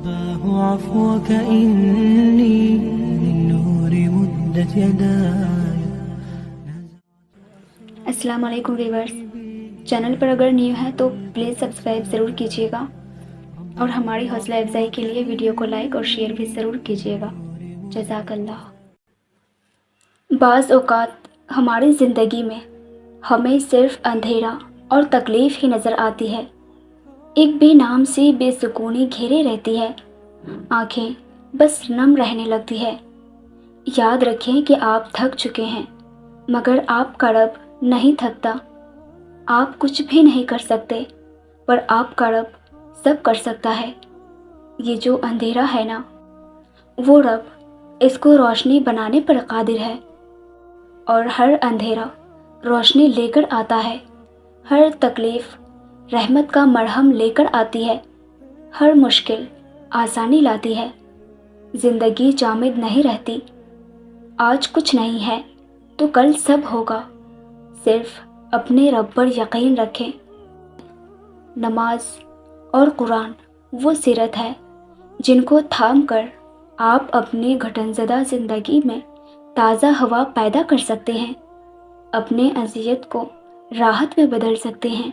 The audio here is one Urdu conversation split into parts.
الله عفوك إني للنور مدت يداي. السلام علیکم ویورز، چینل پر اگر نیو ہے تو پلیز سبسکرائب ضرور کیجیے گا اور ہماری حوصلہ افزائی کے لیے ویڈیو کو لائک اور شیئر بھی ضرور کیجیے گا. جزاک اللہ. بعض اوقات ہماری زندگی میں ہمیں صرف اندھیرا اور تکلیف ہی نظر آتی ہے. ایک بے نام سی بے سکونی گھیرے رہتی ہے، آنکھیں بس نم رہنے لگتی ہے. یاد رکھیں کہ آپ تھک چکے ہیں، مگر آپ کا رب نہیں تھکتا. آپ کچھ بھی نہیں کر سکتے، پر آپ کا رب سب کر سکتا ہے. یہ جو اندھیرا ہے نا، وہ رب اس کو روشنی بنانے پر قادر ہے. اور ہر اندھیرا روشنی لے کر آتا ہے، ہر تکلیف رحمت کا مرہم لے کر آتی ہے، ہر مشکل آسانی لاتی ہے. زندگی جامد نہیں رہتی. آج کچھ نہیں ہے تو کل سب ہوگا. صرف اپنے رب پر یقین رکھیں. نماز اور قرآن وہ سیرت ہے جن کو تھام کر آپ اپنی گھٹن زدہ زندگی میں تازہ ہوا پیدا کر سکتے ہیں. اپنے اذیت کو راحت میں بدل سکتے ہیں،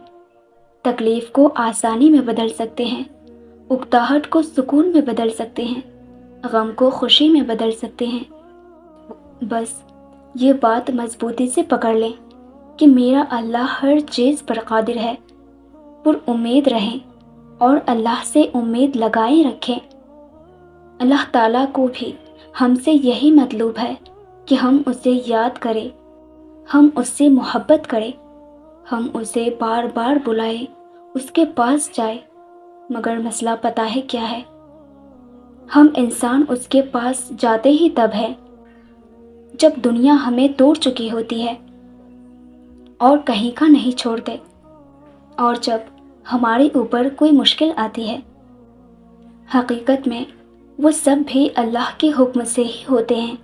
تکلیف کو آسانی میں بدل سکتے ہیں، اکتاہٹ کو سکون میں بدل سکتے ہیں، غم کو خوشی میں بدل سکتے ہیں. بس یہ بات مضبوطی سے پکڑ لیں کہ میرا اللہ ہر چیز پر قادر ہے. پر امید رہیں اور اللہ سے امید لگائے رکھیں. اللہ تعالیٰ کو بھی ہم سے یہی مطلوب ہے کہ ہم اسے یاد کریں، ہم اس سے محبت کریں، ہم اسے بار بار بلائیں، اس کے پاس جائیں. مگر مسئلہ پتہ ہے کیا ہے؟ ہم انسان اس کے پاس جاتے ہی تب ہے جب دنیا ہمیں توڑ چکی ہوتی ہے اور کہیں کا نہیں چھوڑتے، اور جب ہمارے اوپر کوئی مشکل آتی ہے. حقیقت میں وہ سب بھی اللہ کے حکم سے ہی ہوتے ہیں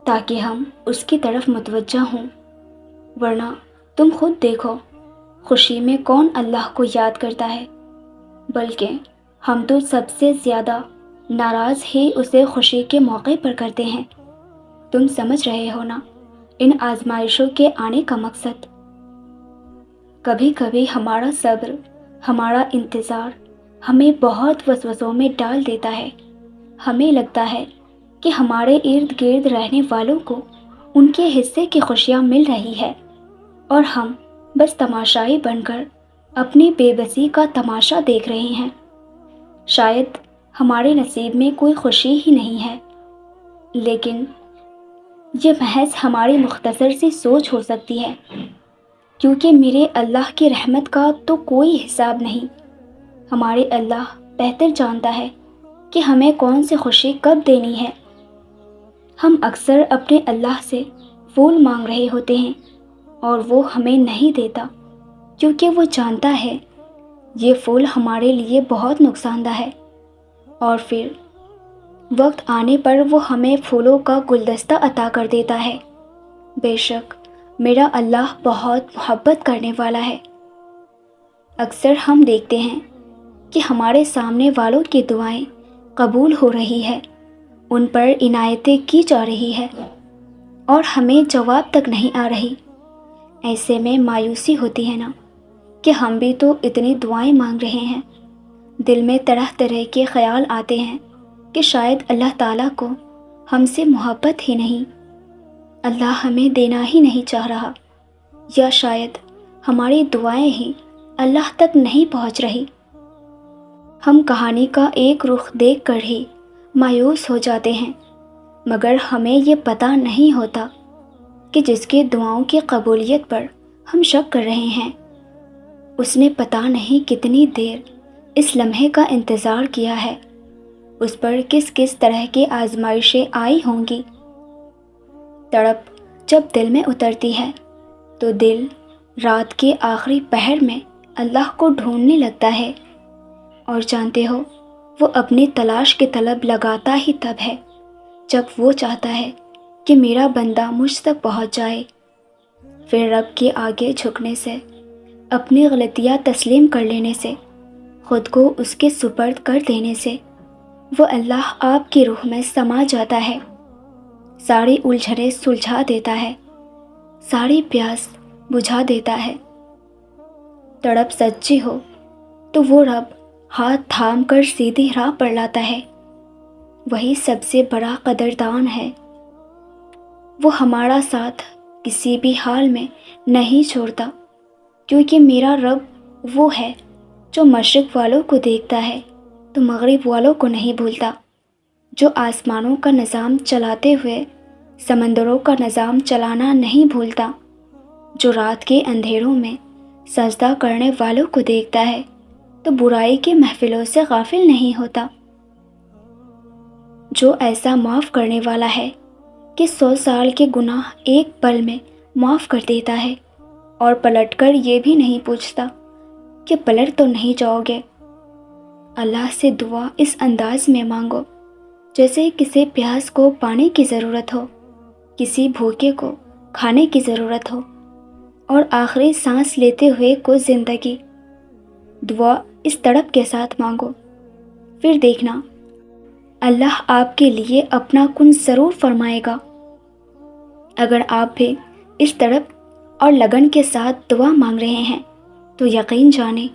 تاکہ ہم اس کی طرف متوجہ ہوں. ورنہ تم خود دیکھو، خوشی میں کون اللہ کو یاد کرتا ہے؟ بلکہ ہم تو سب سے زیادہ ناراض ہی اسے خوشی کے موقع پر کرتے ہیں. تم سمجھ رہے ہو نا ان آزمائشوں کے آنے کا مقصد؟ کبھی کبھی ہمارا صبر، ہمارا انتظار ہمیں بہت وسوسوں میں ڈال دیتا ہے. ہمیں لگتا ہے کہ ہمارے ارد گرد رہنے والوں کو ان کے حصے کی خوشیاں مل رہی ہے اور ہم بس تماشائی بن کر اپنی بے بسی کا تماشا دیکھ رہے ہیں. شاید ہمارے نصیب میں کوئی خوشی ہی نہیں ہے، لیکن یہ محض ہماری مختصر سی سوچ ہو سکتی ہے، کیونکہ میرے اللہ کی رحمت کا تو کوئی حساب نہیں. ہمارے اللہ بہتر جانتا ہے کہ ہمیں کون سی خوشی کب دینی ہے. ہم اکثر اپنے اللہ سے پھول مانگ رہے ہوتے ہیں اور وہ ہمیں نہیں دیتا، کیونکہ وہ جانتا ہے یہ پھول ہمارے لیے بہت نقصان دہ ہے. اور پھر وقت آنے پر وہ ہمیں پھولوں کا گلدستہ عطا کر دیتا ہے. بے شک میرا اللہ بہت محبت کرنے والا ہے. اکثر ہم دیکھتے ہیں کہ ہمارے سامنے والوں کی دعائیں قبول ہو رہی ہے، ان پر عنایتیں کی جا رہی ہے اور ہمیں جواب تک نہیں آ رہی. ایسے میں مایوسی ہوتی ہے نا کہ ہم بھی تو اتنی دعائیں مانگ رہے ہیں. دل میں طرح طرح کے خیال آتے ہیں کہ شاید اللہ تعالیٰ کو ہم سے محبت ہی نہیں، اللہ ہمیں دینا ہی نہیں چاہ رہا، یا شاید ہماری دعائیں ہی اللہ تک نہیں پہنچ رہی. ہم کہانی کا ایک رخ دیکھ کر ہی مایوس ہو جاتے ہیں، مگر ہمیں یہ پتہ نہیں ہوتا کہ جس کے دعاؤں کی قبولیت پر ہم شک کر رہے ہیں، اس نے پتہ نہیں کتنی دیر اس لمحے کا انتظار کیا ہے، اس پر کس کس طرح کی آزمائشیں آئی ہوں گی. تڑپ جب دل میں اترتی ہے تو دل رات کے آخری پہر میں اللہ کو ڈھونڈنے لگتا ہے. اور جانتے ہو، وہ اپنی تلاش کی طلب لگاتا ہی تب ہے جب وہ چاہتا ہے کہ میرا بندہ مجھ تک پہنچ جائے. پھر رب کے آگے جھکنے سے، اپنی غلطیاں تسلیم کر لینے سے، خود کو اس کے سپرد کر دینے سے وہ اللہ آپ کی روح میں سما جاتا ہے، ساری الجھنیں سلجھا دیتا ہے، ساری پیاس بجھا دیتا ہے۔ تڑپ سچی ہو تو وہ رب ہاتھ تھام کر سیدھی راہ پر لاتا ہے، وہی سب سے بڑا قدردان ہے۔ وہ ہمارا ساتھ کسی بھی حال میں نہیں چھوڑتا، کیونکہ میرا رب وہ ہے جو مشرق والوں کو دیکھتا ہے تو مغرب والوں کو نہیں بھولتا، جو آسمانوں کا نظام چلاتے ہوئے سمندروں کا نظام چلانا نہیں بھولتا، جو رات کے اندھیروں میں سجدہ کرنے والوں کو دیکھتا ہے تو برائی کی محفلوں سے غافل نہیں ہوتا، جو ایسا معاف کرنے والا ہے کہ 100 سال کے گناہ ایک پل میں معاف کر دیتا ہے، اور پلٹ کر یہ بھی نہیں پوچھتا کہ پلٹ تو نہیں جاؤ گے۔ اللہ سے دعا اس انداز میں مانگو جیسے کسی پیاس کو پانی کی ضرورت ہو، کسی بھوکے کو کھانے کی ضرورت ہو، اور آخری سانس لیتے ہوئے کو زندگی۔ دعا اس تڑپ کے ساتھ مانگو، پھر دیکھنا اللہ آپ کے لیے اپنا کن ضرور فرمائے گا۔ اگر آپ بھی اس تڑپ اور لگن کے ساتھ دعا مانگ رہے ہیں تو یقین جانیں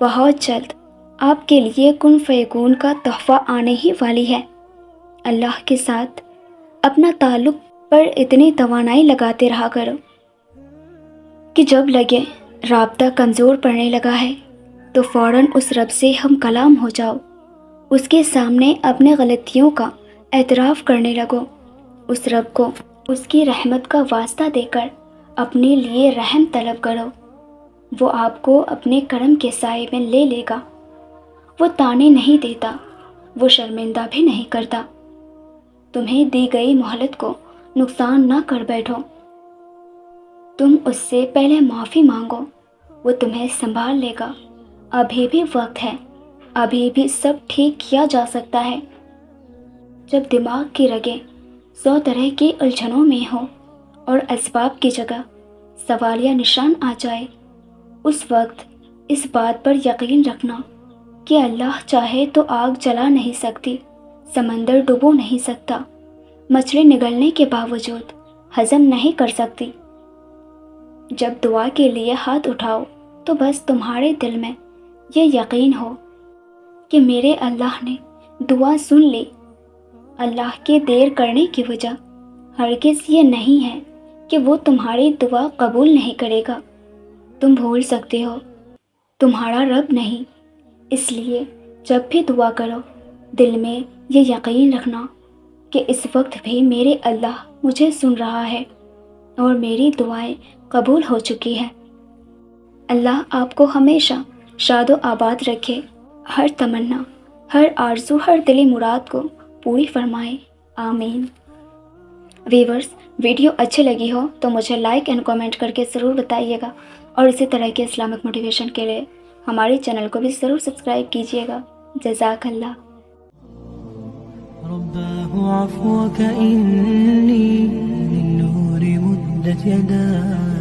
بہت جلد آپ کے لیے کن فیکون کا تحفہ آنے ہی والی ہے۔ اللہ کے ساتھ اپنا تعلق پر اتنی توانائی لگاتے رہا کرو کہ جب لگے رابطہ کمزور پڑنے لگا ہے تو فوراً اس رب سے ہم کلام ہو جاؤ، اس کے سامنے اپنے غلطیوں کا اعتراف کرنے لگو، اس رب کو اس کی رحمت کا واسطہ دے کر اپنے لیے رحم طلب کرو، وہ آپ کو اپنے کرم کے سائے میں لے لے گا۔ وہ تانے نہیں دیتا، وہ شرمندہ بھی نہیں کرتا۔ تمہیں دی گئی مہلت کو نقصان نہ کر بیٹھو، تم اس سے پہلے معافی مانگو، وہ تمہیں سنبھال لے گا۔ ابھی بھی وقت ہے، ابھی بھی سب ٹھیک کیا جا سکتا ہے۔ جب دماغ کی رگیں 100 طرح کی الجھنوں میں ہوں اور اسباب کی جگہ سوالیہ نشان آ جائے، اس وقت اس بات پر یقین رکھنا کہ اللہ چاہے تو آگ جلا نہیں سکتی، سمندر ڈبو نہیں سکتا، مچھلی نگلنے کے باوجود ہضم نہیں کر سکتی۔ جب دعا کے لیے ہاتھ اٹھاؤ تو بس تمہارے دل میں یہ یقین ہو کہ میرے اللہ نے دعا سن لی۔ اللہ کے دیر کرنے کی وجہ ہرگز یہ نہیں ہے کہ وہ تمہاری دعا قبول نہیں کرے گا۔ تم بھول سکتے ہو، تمہارا رب نہیں، اس لیے جب بھی دعا کرو دل میں یہ یقین رکھنا کہ اس وقت بھی میرے اللہ مجھے سن رہا ہے اور میری دعائیں قبول ہو چکی ہیں۔ اللہ آپ کو ہمیشہ شاد و آباد رکھے، ہر تمنا، ہر آرزو، ہر دلی مراد کو پوری فرمائے، آمین۔ ویورز، ویڈیو اچھی لگی ہو تو مجھے لائک اینڈ کامنٹ کر کے ضرور بتائیے گا، اور اسی طرح کے اسلامک موٹیویشن کے لیے ہمارے چینل کو بھی ضرور سبسکرائب کیجیے گا۔ جزاک اللہ۔ رباه عفوك إني للنور مدت يداي